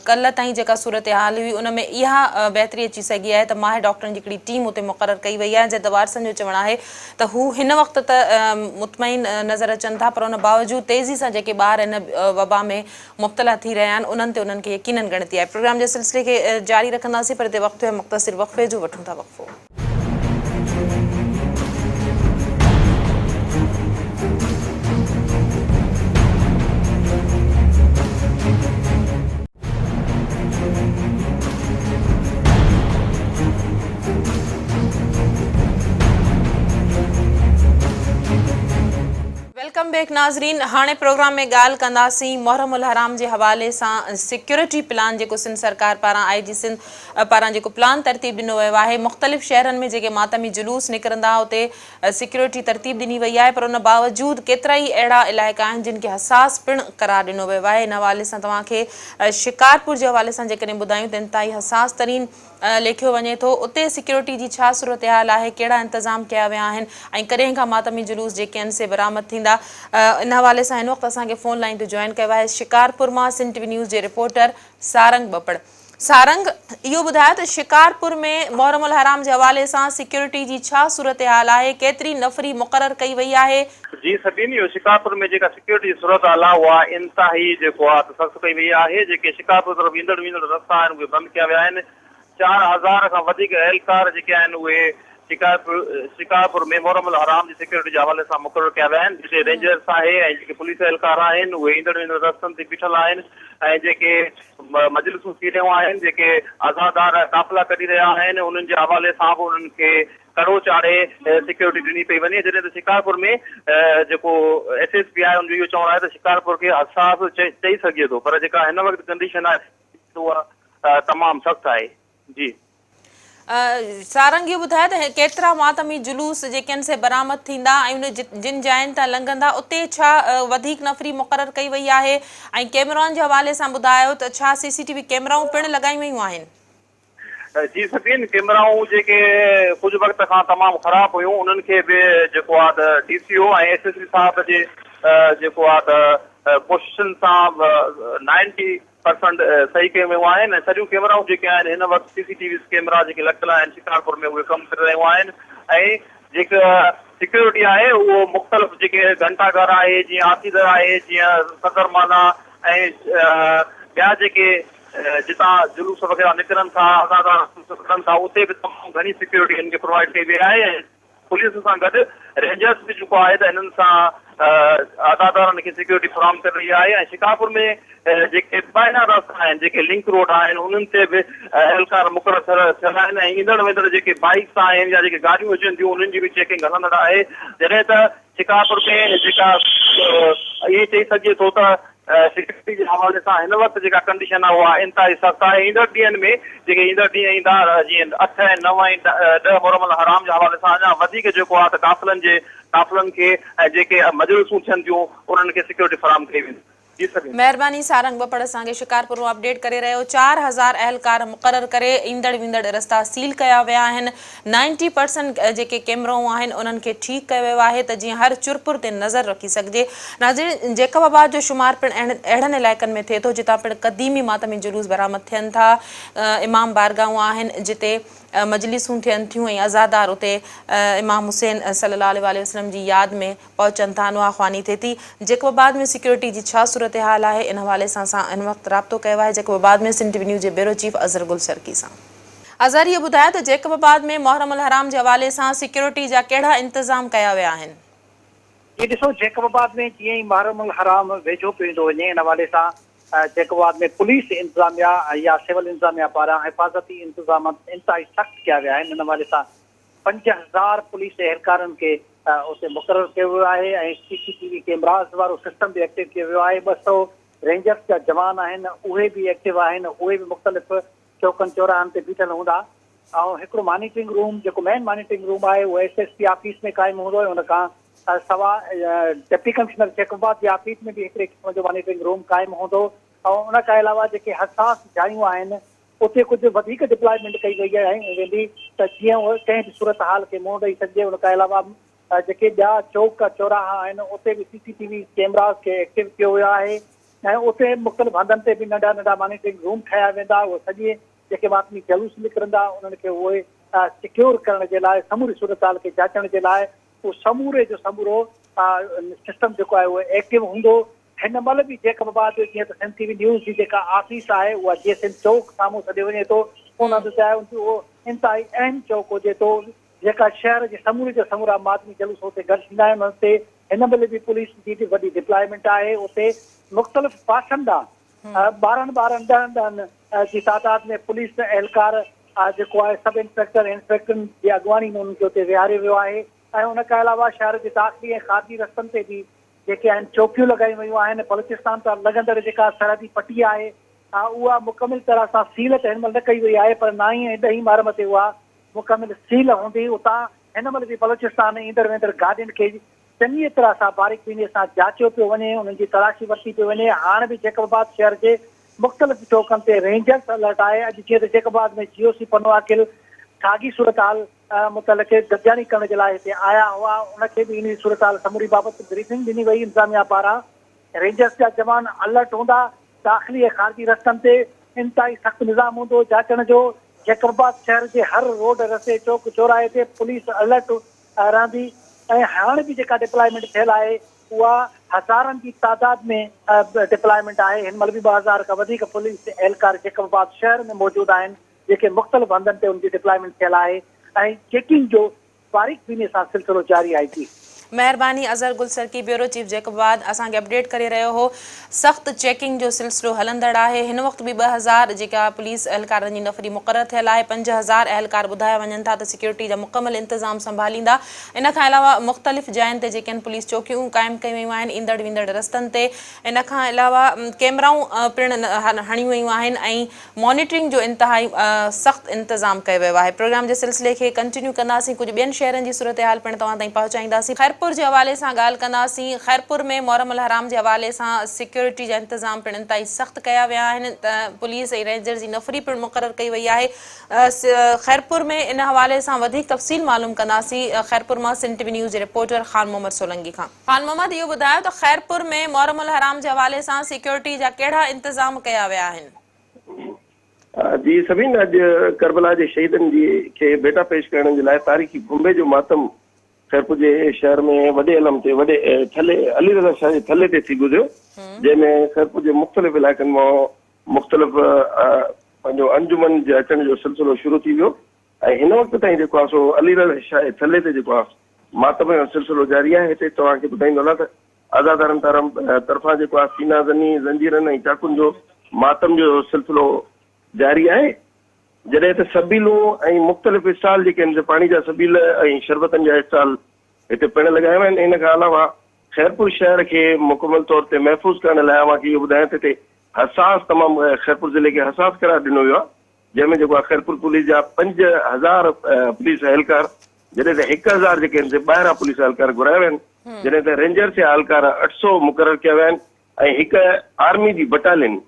कल्ह ताईं जेका सूरत हाल हुई उन में इहा बहितरी अची सघी आहे त माहिर डॉक्टरनि जी हिकिड़ी टीम उते मुक़ररु कई वई आहे जंहिं वारसनि जो चवणु आहे त हू हिन वक़्तु त मुतमइन नज़र अचनि था पर उन बावजूदि तेज़ी सां जेके ॿार हिन वबा में मुब्तला थी रहिया आहिनि उन्हनि ते उन्हनि खे यकीनन ॻणती आहे। प्रोग्राम जे सिलसिले खे जारी रखंदासीं पर हिते वक़्तु आहे मुख़्तसिर वक़फ़े जो, वठूं था वक़फ़ो। वेलकम बैक नाज़रीन। हाणे प्रोग्राम में ॻाल्हि कंदासीं मुहर्रम उल हराम जे हवाले सां सिक्योरिटी प्लान जेको सिंध सरकार पारां IG सिंध पारां जेको प्लान तरतीब ॾिनो वियो आहे। मुख़्तलिफ़ शहरनि में जेके मातमी जुलूस निकिरंदा उते सिक्योरिटी तरतीब ॾिनी वई आहे पर उन बावजूदि केतिरा ई अहिड़ा इलाइक़ा आहिनि जिन खे हसास पिणु करार ॾिनो वियो आहे। इन हवाले सां तव्हांखे शिकारपुर जे हवाले सां जेकॾहिं ॿुधायूं त इंतिहाई हसास तरीन लेखियो वञे थो। उते सिक्योरिटी जी छा सूरत हाल आहे, कहिड़ा इंतज़ाम कया विया आहिनि ऐं कॾहिं खां मातमी जुलूस जेके आहिनि से बरामद थींदा, इन हवाले सां हिन वक़्तु असांखे फ़ोन लाइन ते जॉइन कयो आहे शिकारपुर मां सिंध TV न्यूज़ जे रिपोर्टर सारंग बपड़। सारंग, इहो ॿुधायो त शिकारपुर में मुहर्रम उल हराम जे हवाले सां सिक्योरिटी जी छा सूरत हाल आहे, केतिरी नफ़री मुक़ररु कई वई आहे? जी सभिनी इहो शिकारपुर में जेका सिक्योरिटी सूरत हाल आहे उहा इंतिहाई जेको आहे त सख़्तु कई वई आहे। जेके शिकारपुर तरफ़ ईंदड़ रस्ता आहिनि उहे बंदि कया विया आहिनि। 4000 खां वधीक एहलकार जेके आहिनि उहे शिकारपुर में मुहर्रम उल हराम जी सिक्योरिटी जे हवाले सां मुक़ररु कया विया आहिनि। जिते रेंजर्स आहे ऐं जेके पुलिस एहलकार आहिनि उहे ईंदड़ रस्तनि ते बीठल आहिनि ऐं जेके मजलिसूं थी रहियूं आहिनि, जेके आज़ादार काफ़िला कढी रहिया आहिनि, उन्हनि जे हवाले सां बि उन्हनि खे कड़ो चाढ़े सिक्योरिटी ॾिनी पई वञे। जॾहिं त शिकारपुर में जेको SSP आहे उनजो इहो चवणु आहे त शिकारपुर खे हसास चई सघिजे थो पर जेका हिन वक़्तु कंडीशन आहे उहा तमामु सख़्तु आहे। जी सारंग, इहो ॿुधायो त केतिरा मातमी जुलूस जेके आहिनि से बरामद थींदा ऐं उन जिन जायुनि तां लंघंदा उते छा वधीक नफ़री मुक़ररु कई वई आहे ऐं कैमराउनि जे हवाले सां ॿुधायो त छा CCTV कैमराऊं पिणु लॻाई वयूं आहिनि? जी सभिनी कैमराऊं जेके कुझु वक़्त खां तमामु ख़राबु हुयूं उन्हनि खे बि जेको आहे त DCO ऐं SSP साहब जे जेको आहे त कोशिशुनि सां 90% सही कयूं वियूं आहिनि ऐं सॼियूं कैमराऊं जेके आहिनि हिन वक़्तु CCTV कैमरा जेके लॻियल आहिनि शिकारपुर में उहे कमु करे रहियूं आहिनि ऐं जेका सिक्योरिटी आहे उहो मुख़्तलिफ़ जेके घंटाघर आहे, जीअं आसीदर आहे, जीअं सदरमाना ऐं ॿिया जेके जितां जुलूस वग़ैरह निकिरनि था, निकिरनि था उते बि तमामु घणी सिक्योरिटी हिन खे प्रोवाइड कई वई आहे ऐं पुलिस सां गॾु रेंजर्स बि जेको आहे त हिननि सां आज़ादारनि खे सिक्योरिटी फराहम करे रही आहे ऐं शिकारपुर में जेके ॿाहिरां रस्ता आहिनि, जेके लिंक रोड आहिनि, उन्हनि ते बि एहलकार मुक़ररु थियल आहिनि ऐं ईंदड़ वेंदड़ जेके बाइक्स आहिनि या जेके गाॾियूं अचनि थियूं उन्हनि जी बि चेकिंग हलंदड़ आहे। जॾहिं त शिकारपुर में जेका इहे चई सघिजे थो त सिक्योरिटी जे हवाले सां हिन वक़्तु जेका कंडीशन आहे उहा इंतिहाई सख़्तु आहे। ईंदड़ ॾींहंनि में जेके ईंदड़ ॾींहं ईंदा जीअं 8 ऐं 9 ऐं 10 मुहर्रम उल हराम जे हवाले सां अञा वधीक जेको आहे त काफ़िलनि खे ऐं जेके मजलिसूं थियनि थियूं उन्हनि खे सिक्योरिटी फराहम कई वेंदी। महिरबानी सारंग बपड़ असांखे शिकारपुर में अपडेट करे रहियो। 4000 एहलकार मुक़ररु करे ईंदड़ वेंदड़ रस्ता सील कया विया आहिनि। 90% जेके कैमराऊं आहिनि उन्हनि खे ठीकु कयो वियो आहे त जीअं हर चुरपुर ते नज़र रखी सघिजे। नाज़रीन, जैकबाबाद जो शुमार पिणु अहिड़नि इलाइक़नि में थिए थो जितां पिणु क़दीमी मातमी जुलूस बरामद थियनि था। इमाम बारगाहूं आहिनि जिते मजलिसूं थियनि थियूं ऐं आज़ादार उते इमाम हुसैन सल्लल्लाहु अलैहि वसल्लम जी यादि में पहुचनि था, नुआ ख़्वानी थिए थी। जैकबाबाद में सिक्योरिटी जी छा सूरत हाल आहे इन हवाले सां असां हिन वक़्तु राब्तो कयो आहे जैकबाबाद में सिंध TV न्यूज़ जे ब्यूरो चीफ अज़हर गुल सरकी सां। अज़हर इहो ॿुधायो त जैकबाबाद में मुहर्रम उल हराम जे हवाले सां सिक्योरिटी जा कहिड़ा इंतज़ाम कया विया आहिनि? ये ॾिसो जैकबाबाद में जीअं ई मुहर्रम उल हराम वेझो पियो ईंदो वञे, इन हवाले सां जैकबाबाद में पुलिस इंतज़ामिया या सिविल इंतज़ामिया पारां हिफ़ाज़ती इंतज़ाम इंतहाई सख़्तु कया विया आहिनि। इन हवाले सां 5000 पुलिस एहलकारनि खे उते मुक़ररु कयो वियो आहे ऐं CCTV कैमरास वारो सिस्टम बि एक्टिव कयो वियो आहे। 200 रेंजर्स जा जवान आहिनि, उहे बि एक्टिव आहिनि, उहे बि मुख़्तलिफ़ चौकनि चौराहनि ते बीठल हूंदा। ऐं हिकिड़ो मॉनिटरिंग रूम जेको मेन मॉनिटरिंग रूम आहे उहो SSP ऑफिस में क़ाइमु हूंदो आहे। उन खां सवा डिप्टी कमिश्नर जैकबाबाद जी ऑफिस में बि हिकिड़े क़िस्म जो मॉनिटरिंग रूम क़ाइमु हूंदो। ऐं उन खां अलावा जेके हसास जायूं आहिनि उते कुझु वधीक डिप्लॉयमेंट कई वेंदी त जीअं उहो कंहिं बि सूरत हाल खे मुंहुं ॾेई सघिजे। उन खां अलावा जेके ॿिया चौक चौराहा आहिनि उते बि CCTV कैमरास खे एक्टिव कयो वियो आहे ऐं उते मुख़्तलिफ़ हंधनि ते बि नंढा नंढा मॉनिटरिंग रूम ठाहिया वेंदा। उहे सॼे जेके मातमी जलूस निकिरंदा उन्हनि खे उहे सिक्योर करण जे लाइ, समूरी सूरत हाल खे जाचण जे लाइ उहो समूरे जो समूरो सिस्टम जेको आहे उहो एक्टिव हूंदो। हिन महिल बि जैकबाबाद जीअं त Sun TV न्यूज़ जी जेका ऑफिस आहे उहा GSM चौक साम्हूं छॾे वञे थो, उन हंधि ते उहो इंतिहाई अहम चौक हुजे थो जेका शहर जे समूरे जा समूरा मातमी जलूस उते गॾु थींदा आहिनि। उन ते हिन महिल बि पुलिस जी वॾी डिप्लॉयमेंट आहे। उते मुख़्तलिफ़ पासनि ॾांहुं 12 जी तादाद में पुलिस एहलकार जेको आहे सब इंस्पेक्टर इंस्पेक्टरनि जी अॻुवाणी में उन्हनि खे उते विहारियो वियो आहे। ऐं उन खां अलावा शहर जे दाख़िली ऐं ख़ारजी रस्तनि ते बि जेके आहिनि चौकियूं लॻाई वयूं आहिनि। बलूचिस्तान तां लॻंदड़ जेका सरहदी पटी आहे उहा मुकमिल तरह सां सील त हिन महिल न कई वई आहे, पर 9 ऐं 10 मार्च ते उहा मुकमिल सील हूंदी। उतां हिन महिल बि बलूचिस्तान ईंदड़ वेंदड़ गाॾियुनि खे चङी तरह सां बारीक़ीअ सां जाचियो पियो वञे, उन्हनि जी तलाशी वरिती पियो वञे। हाणे बि जैकबाबाद शहर जे मुख़्तलिफ़ चौकनि ते रेंजर्स अलर्ट आहे। अॼु जीअं त जैकबाबाद में GOC पनो आकिल साॻी सूरत हाल मुतलिक़ गॾिजाणी करण जे लाइ हिते आया हुआ। उनखे बि इन सूरत हाल समूरी बाबति ब्रीफिंग ॾिनी वई इंतज़ामिया पारां। रेंजर्स जा जवान अलर्ट हूंदा। दाख़िली ऐं ख़ारजी रस्तनि ते इंतिहाई सख़्तु निज़ाम हूंदो जाचण जो। जैकबाबाद शहर जे हर रोड रस्ते चौक चौराहे ते पुलिस अलर्ट रहंदी। ऐं हाणे बि जेका डिप्लॉयमेंट थियल आहे उहा हज़ारनि जी तादाद में डिप्लॉयमेंट आहे। हिन महिल बि 2000 खां वधीक पुलिस एहलकार जैकबाबाद शहर में मौजूदु आहिनि जेके मुख़्तलिफ़ हंधनि ते उनजी डिप्लॉयमेंट थियल आहे ऐं चेकिंग जो बारीक़ी सां सिलसिलो जारी आहे। थी महिरबानी अज़हर गुलसरकी ब्यूरो चीफ जैकबाबाद असांखे अपडेट करे रहियो हो। सख़्तु चेकिंग जो सिलसिलो हलंदड़ आहे। हिन वक़्तु बि 2000 जेका पुलिस एहलकारनि जी नफ़री मुक़ररु थियल आहे। 5000 एहलकार ॿुधाया वञनि था त सिक्योरिटी जा मुकमल इंतज़ाम संभालींदा। इन खां अलावा मुख़्तलिफ़ जायुनि ते जेके आहिनि पुलिस चौकियूं क़ाइमु कयूं वयूं आहिनि ईंदड़ वेंदड़ रस्तनि ते। इन खां अलावा कैमराऊं पिण हणियूं वयूं आहिनि ऐं मॉनिटरिंग जो इंतिहाई सख़्तु इंतज़ाम कयो वियो आहे। प्रोग्राम जे सिलसिले खे कंटिन्यू कंदासीं। कुझु ॿियनि शहरनि जी सूरत हाल पिण तव्हां ताईं पहुचाईंदासीं। खैरपुर जे हवाले सां ॻाल्हि कंदासीं। खैरपुर में मुहर्रम उल हराम जे हवाले सां सिक्योरिटी जा इंतज़ाम पिण इंतिहाई सख़्तु कया विया आहिनि। त पुलिस ऐं रेंजर जी नफ़री पिण मुक़ररु कई वई आहे। खैरपुर में इन हवाले सां वधीक तफ़सील मालूम कंदासीं। खैरपुर मां Sun TV न्यूज़ जे रिपोर्टर ख़ान मोहम्मद सोलंकी खां। ख़ान मोहम्मद, इहो ॿुधायो त खैरपुर में मुहर्रम उल हराम जे हवाले सां सिक्योरिटी जा कहिड़ा इंतज़ाम कया विया आहिनि? जी सभिन अॼु करबला जे शहीदनि जी खे बेटा पेश करण जे लाइ तारीख़ी भुंबे जो मातम खैरपुर जे शहर में वॾे अलम ते वॾे थले अली रज़ा शाह जे थले ते थी गुज़रियो, जंहिंमें खैरपुर जे मुख़्तलिफ़ इलाइक़नि मां मुख़्तलिफ़ पंहिंजो अंजुमन जे अचण जो सिलसिलो शुरू थी वियो। ऐं हिन वक़्तु ताईं जेको आहे सो अली रज़ा शाह जे थले ते जेको आहे मातम जो सिलसिलो जारी आहे। हिते तव्हांखे ॿुधाईंदो त आज़ादारनि तरफ़ां जेको आहे सीना ज़नी ज़ंजीरनि ऐं चाकुनि जो मातम जो सिलसिलो जारी आहे। जॾहिं त सबीलूं ऐं मुख़्तलिफ़ स्टॉल जेके आहिनि पाणी जा सबील ऐं शरबतनि जा स्टॉल हिते पिण लॻाया विया आहिनि। इन खां अलावा खैरपुर शहर खे मुकमल तौर ते महफ़ूज़ करण लाइ मां इहो ॿुधायां त हिते हसास तमामु खैरपुर ज़िले खे हसास करार ॾिनो वियो आहे, जंहिंमें जेको आहे खैरपुर पुलिस जा 5000 पुलिस एहलकार, जॾहिं त 1000 जेके आहिनि ॿाहिरां पुलिस एहलकार घुराया विया आहिनि, जॾहिं त रेंजर्स जा एहलकार 800 मुक़ररु कया विया आहिनि ऐं हिकु आर्मी जी बटालियन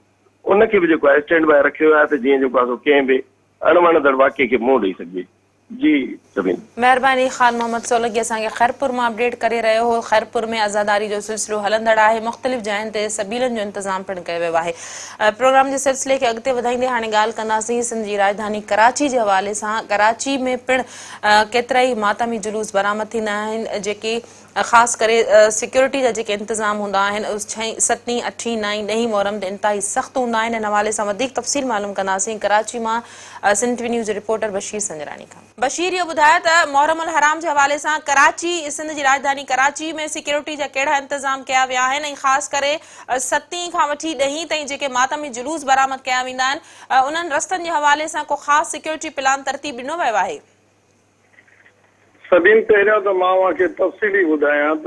उनखे बि जेको आहे स्टैंड बाय रखियो वियो आहे त जीअं जेको आहे सो कंहिं बि अणवणंदड़ वाक़े खे मुंहुं ॾेई सघिजे। जी सभिनी महिरबानी। ख़ान मोहम्मद सोलंकी असांखे खैरपुर मां अपडेट करे रहियो हो। खैरपुर में आज़ादारी जो सिलसिलो हलंदड़ आहे। मुख़्तलिफ़ जायुनि ते सबीलनि जो इंतज़ाम पिण कयो वियो आहे। प्रोग्राम जे सिलसिले खे अॻिते वधाईंदे हाणे ॻाल्हि कंदासीं सिंध जी राजधानी कराची जे हवाले सां। कराची में पिण केतिरा ई मातमी जुलूस बरामद थींदा आहिनि जेके ख़ासि करे सिक्योरिटी जा जेके इंतज़ाम हूंदा आहिनि 6, 7, 8, 9, 10 मुहर्रम ते इंतिहाई सख़्तु हूंदा आहिनि। इन हवाले सां वधीक तफ़सील मालूम कंदासीं कराची मां Sindh TV news reporter Bashir Sanjrani Khan. Bashir, इहो ॿुधायो त मुहर्रम अल हराम जे हवाले सां कराची, सिंध जी राजधानी कराची में सिक्योरिटी जा कहिड़ा इंतज़ाम कया विया आहिनि ऐं ख़ासि करे 7 खां वठी 10 ताईं जेके मातमी जुलूस बरामद कया वेंदा आहिनि उन्हनि रस्तनि जे हवाले सां को ख़ासि सिक्योरिटी प्लान तरतीब ॾिनो वियो आहे? सभिनि पहिरियों त मां तव्हांखे तफ़सीली ॿुधायां त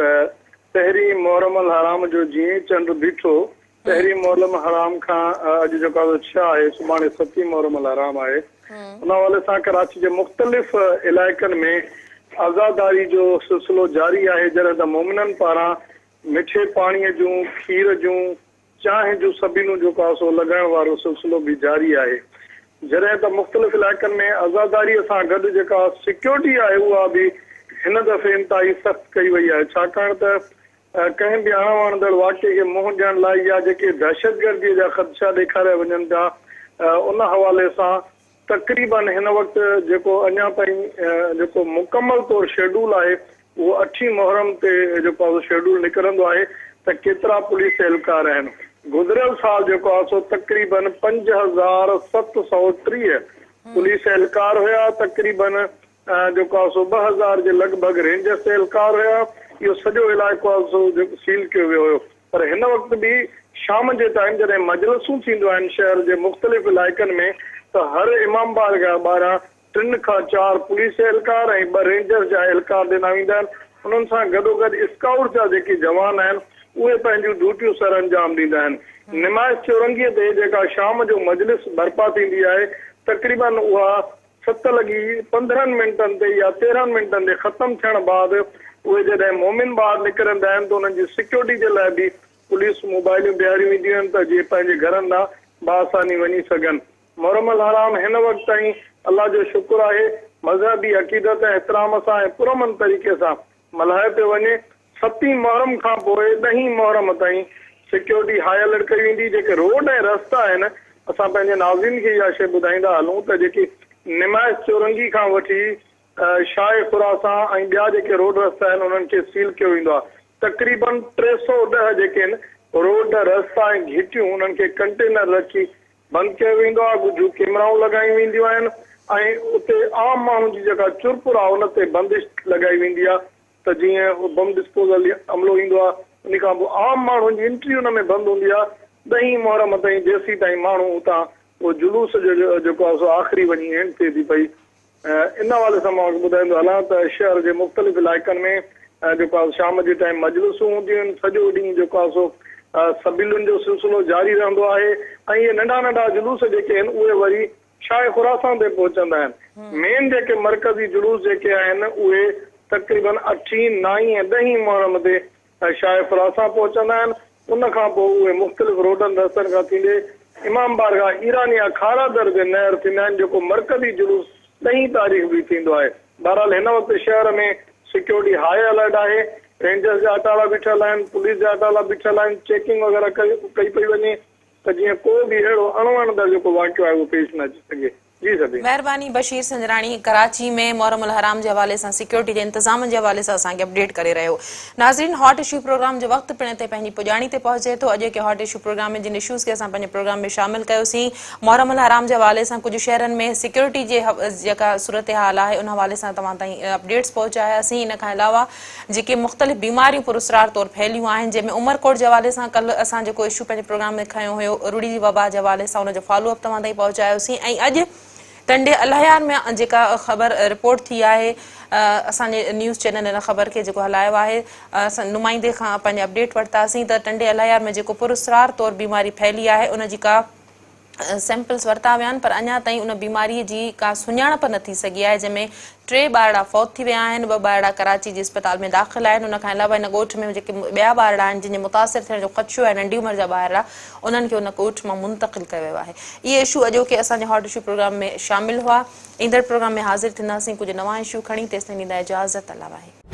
पहिरीं मुहर्रम अल हराम जो जीअं चंड बीठो, पहिरीं मुहर्रम हराम खां अॼु जेको 6 आहे, सुभाणे 7 मुहर्रम अल हराम आहे। उन हवाले सां कराची जे मुख़्तलिफ़ इलाइक़नि में आज़ादारी जो सिलसिलो जारी आहे, जॾहिं त मोमिननि पारां मिठे पाणीअ जूं, खीर जूं, चांहि जूं सभिनूं जेको आहे सो लॻाइण वारो सिलसिलो बि जारी आहे। जॾहिं त मुख़्तलिफ़ इलाइक़नि में आज़ादारीअ सां गॾु जेका सिक्योरिटी आहे उहा बि हिन दफ़े इंतिहाई सख़्तु कई वई आहे, छाकाणि त कंहिं बि अणवणंदड़ वाक़े खे मुंहुं ॾियण लाइ या जेके दहशतगर्दीअ जा ख़दशा ॾेखारिया वञनि था उन हवाले सां तक़रीबन हिन वक़्तु जेको अञा ताईं जेको मुकमल तौरु शेड्यूल आहे उहो 8 मुहर्रम ते जेको आहे शेड्यूल निकिरंदो आहे त केतिरा पुलिस एहलकार आहिनि। गुज़िरियल साल जेको आहे सो तक़रीबन 5730 पुलिस एहलकार हुया, तक़रीबन जेको आहे सो 2000 जे लॻभॻि रेंजर्स एहलकार हुया। इहो सॼो इलाइक़ो आहे सो जेको सील कयो वियो हुयो। पर हिन वक़्तु बि शाम जे टाइम जॾहिं मजलिसूं थींदियूं आहिनि शहर जे मुख़्तलिफ़ इलाइक़नि में त हर इमाम बार खां ॿाहिरां 3 खां 4 पुलिस एहलकार ऐं 2 रेंजर्स जा एहलकार ॾिना वेंदा आहिनि। उन्हनि सां गॾोगॾु स्काउट जा जेके जवान आहिनि उहे पंहिंजूं ड्यूटियूं सर अंजाम ॾींदा आहिनि। निमाइश चौरंगीअ ते जेका शाम जो मजलिस बर्पा थींदी आहे तक़रीबन उहा 7:15 ते या 13 मिंटनि ते ख़तमु थियण बाद उहे जॾहिं मोमिन ॿार निकिरंदा आहिनि त उन्हनि जी सिक्योरिटी जे लाइ बि पुलिस मोबाइलियूं ॿिहारियूं वेंदियूं आहिनि त जीअं पंहिंजे घरनि ॾांहुं बासानी वञी सघनि। मुहर्रम अल हराम हिन वक़्तु ताईं अलाह जो शुक्र आहे मज़हबी अक़ीदत ऐं एतिराम सां ऐं पुरमन तरीक़े सां मल्हाए पियो वञे। 7 मुहर्रम खां पोइ 10 मुहर्रम ताईं सिक्योरिटी हाई अलर्ट कई वेंदी। जेके रोड ऐं रस्ता आहिनि असां पंहिंजे नाज़रीन खे इहा शइ ॿुधाईंदा हलूं त जेकी निमाइश चौरंगी खां वठी शाह खुरासां ऐं ॿिया जेके रोड रस्ता आहिनि उन्हनि खे सील कयो वेंदो आहे। तक़रीबन 310 जेके आहिनि रोड रस्ता ऐं घिटियूं उन्हनि खे कंटेनर रखी बंदि कयो वेंदो आहे। कुझु कैमराऊं लॻायूं वेंदियूं आहिनि ऐं उते आम माण्हुनि जी जेका चुरपुर आहे उन ते बंदिश लॻाई वेंदी आहे त जीअं बम डिस्पोजल अमलो ईंदो आहे उन खां पोइ आम माण्हुनि जी एंट्री हुन में बंदि हूंदी आहे। 10 मुहर्रम ताईं जेसीं ताईं माण्हू उतां उहो जुलूस जो जेको आहे सो आख़िरी वञी एंड थिए थी पई। इन हवाले सां मां ॿुधाईंदो हलां त शहर जे मुख़्तलिफ़ इलाइक़नि में जेको आहे शाम जे टाइम मजलिसूं हूंदियूं आहिनि। सॼो ॾींहुं जेको आहे सो सबिलुनि जो सिलसिलो जारी रहंदो आहे ऐं इहे नंढा नंढा जुलूस जेके आहिनि उहे वरी शाह खुरासां ते पहुचंदा आहिनि। मेन जेके मरकज़ी जुलूस जेके आहिनि उहे तक़रीबन 8, 9 ऐं 10 मुहर्रम ते शाह खुरासां पहुचंदा आहिनि। उन खां पोइ उहे मुख़्तलिफ़ रोडनि रस्तनि खां थींदे इमाम बारगाह ईरानिया खारा दर ते नहर थींदा आहिनि जेको मरकज़ी जुलूस 10 तारीख़ बि थींदो आहे। बहरहाल हिन वक़्तु शहर में सिक्योरिटी हाई अलर्ट आहे। रेंजर्स जा अटाला बीठल आहिनि, पुलिस जा अटाला बीठल आहिनि। चेकिंग वग़ैरह कई पई वञे त जीअं को बि अहिड़ो अणवणंदड़ जेको वाक़ियो आहे उहो पेश न अची सघे। जी सभी महिरबानी बशीर संजरानी कराची में मुहर्रम अल हराम के हवाले से सिक्योरिटी के इंतजाम के हवाले से असांखे अपडेट करे रहियो। नाज़रीन, हॉट इशू प्रोग्राम जो वक्त पिण ते पंहिंजी पुॼाणी ते पहुचे तो। अॼु के हॉट इशू प्रोग्राम में जिन इशूज़ के असां पंहिंजे प्रोग्राम में शामिल कयोसीं। मुहर्रम अल हराम के हवाले से कुछ शहरनि में सिक्योरिटी जे जेका सूरत हाल है उन हवाले से तव्हां ताईं अपडेट्स पहुचायासीं। इन खां अलावा जेके मुख़्तलिफ़ बीमारियूं पुरस्कार तौर फैलियूं आहिनि जंहिंमें उमरकोट के हवाले से कल असां जेको इशू पंहिंजे प्रोग्राम में खयो हुयो रुड़ी जी वबा के हवाले से उनजो फॉलोअप तव्हां ताईं पहुचायोसीं। ऐं अॼु टंडे अलहयार में जेका ख़बर रिपोर्ट थी है असांजे न्यूज़ चैनल इन ख़बर के जो हलायो है असां नुमाइंदे खां पंहिंजे अपडेट वरितासीं त टंडे अलहयार में जो पुरस्कार तौर बीमारी फैली है उनजी का सैंपल्स वरता विया पर अञा ताईं उन बीमारी की का सुञाणप न थी सघी है जंहिंमें 3 ॿारड़ा फौत थी विया आहिनि। 2 ॿारड़ा कराची जे अस्पताल में दाख़िल आहिनि। उन खां अलावा इन ॻोठ में जेके ॿिया ॿारड़ा आहिनि जिन मुतासिर थियण जो ख़दशो आहे नंढी उमिरि जा ॿारड़ा उन्हनि खे उन ॻोठ मां मुंतक़िल कयो वियो आहे। इहे इशू अॼोके असांजे हॉट इशू प्रोग्राम में शामिल हुआ। ईंदड़ प्रोग्राम में हाज़िर थींदासीं कुझु नवां इशू खणी। तेसिताईं ॾींदा इजाज़त। अल्लाह वाहे।